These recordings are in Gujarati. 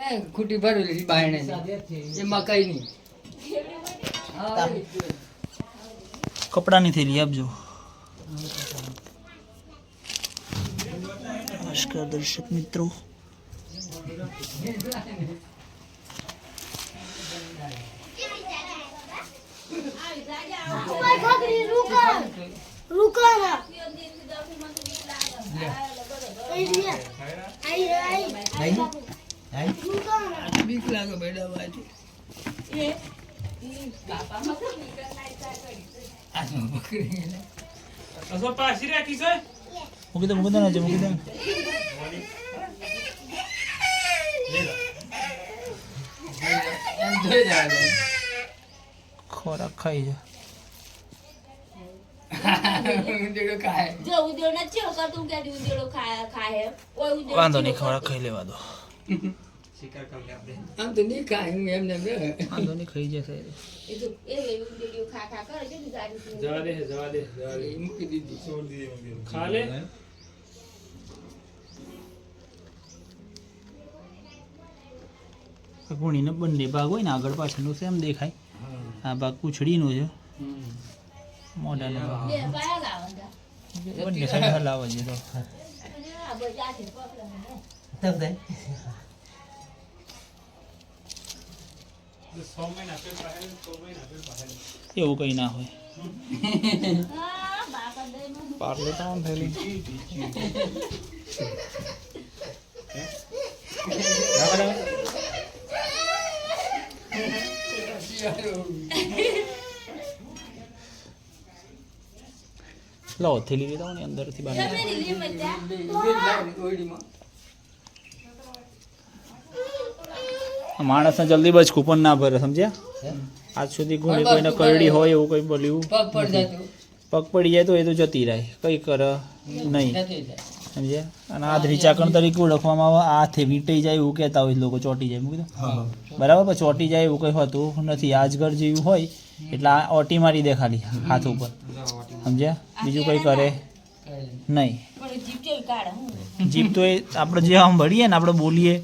ખૂટી ભરેલી બાયણે એમાં કઈ નહીં. કપડાની થેલી આપજો. નમસ્કાર દર્શક મિત્રો, બીક લાગે બેડા બાજુ મૂકી દો મૂકી દો. ખોરાક ખાઈ જા. વાંધો નહીં, ખોરાક ખાઈ લેવા દો. આમ તો નહીં ખાય, હું એમને વાંધો નહીં, ખાઈ જશે. મૂકી દીધી. ખા લે. ગુણીનો બંને ભાગ હોય ને, આગળ પાછળનું સેમ દેખાય. આ ભાગ પૂંછડીનો છે, મોઢાનો ભાગ બંને સાઈડ હલાવવા છે. તો એવું કઈ ના હોય. પાર્લે ટાઉન થયેલી લાવો થેલી લીધા ને અંદરથી બહાર. માણસને જલ્દી બચ કૂપન ના ભરે, સમજ્યા? આજ સુધી ઘણી કોઈને કરડી હોય એવું કઈ બોલ્યું, પગ પડી જાય તો એ તો જતી રહે, કઈ કરે નહીં, સમજ્યા? અને આ ધ્રીચાકણ તરીકે ઓળખવામાં આવે. હાથે વીંટાઈ જાય એવું કહેતા હોય લોકો, ચોટી જાય. મૂકી દો બરાબર, પણ ચોટી જાય એવું કંઈ હોતું નથી. આજગર જેવું હોય એટલે આ ઓટી મારી દે ખાલી હાથ ઉપર, સમજ્યા? બીજું કંઈ કરે નહીં. જીભ તો એ આપણે જે સાંભળીએ ને, આપણે બોલીએ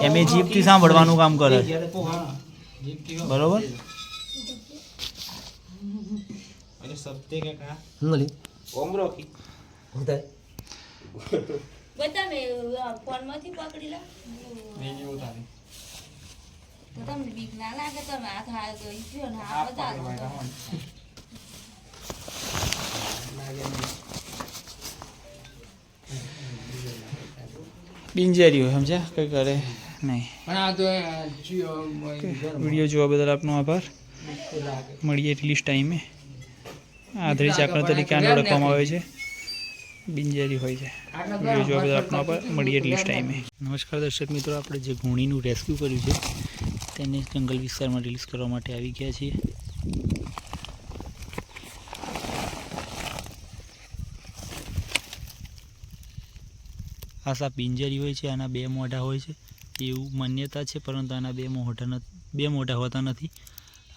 એમ એ જીભથી સાંભળવાનું કામ કરે, બરોબર? બિનજેરી હોય, સમજ્યા? કંઈ કરે નહીં. વિડીયો જોવા બદલ આપનો આભાર. મળીએ એટલી ટાઈમે. આધરી ચાકણ તરીકે આને ઓળખવામાં આવે છે, બિનજેરી હોય છે. વિડીયો જોવા બદલ આપનો આભાર. મળીએ એટલી ટાઈમે. નમસ્કાર દર્શક મિત્રો, આપણે જે ઘૂણીનું રેસ્ક્યુ કર્યું છે તેને જંગલ વિસ્તારમાં રિલીઝ કરવા માટે આવી ગયા છીએ. આ સાપ બિનજેરી હોય છે, આના બે મોઢા હોય છે એવું માન્યતા છે, પરંતુ આના બે મોઢા હોતા નથી.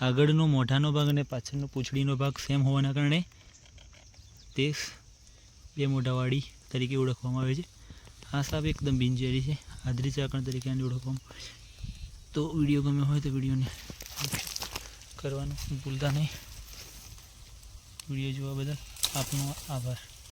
આગળનો મોઢાનો ભાગ અને પાછળનો પૂંછડીનો ભાગ સેમ હોવાના કારણે તે બે મોઢાવાળી તરીકે ઓળખવામાં આવે છે. આ સાપ એકદમ બિનજેરી છે, આધરી ચાકણ તરીકે આને ઓળખવામાં આવે છે. તો વિડીયો ગમે હોય તો વિડીયોને કરવાનું ભૂલતા નહીં. વિડીયો જોવા બદલ આપનો આભાર.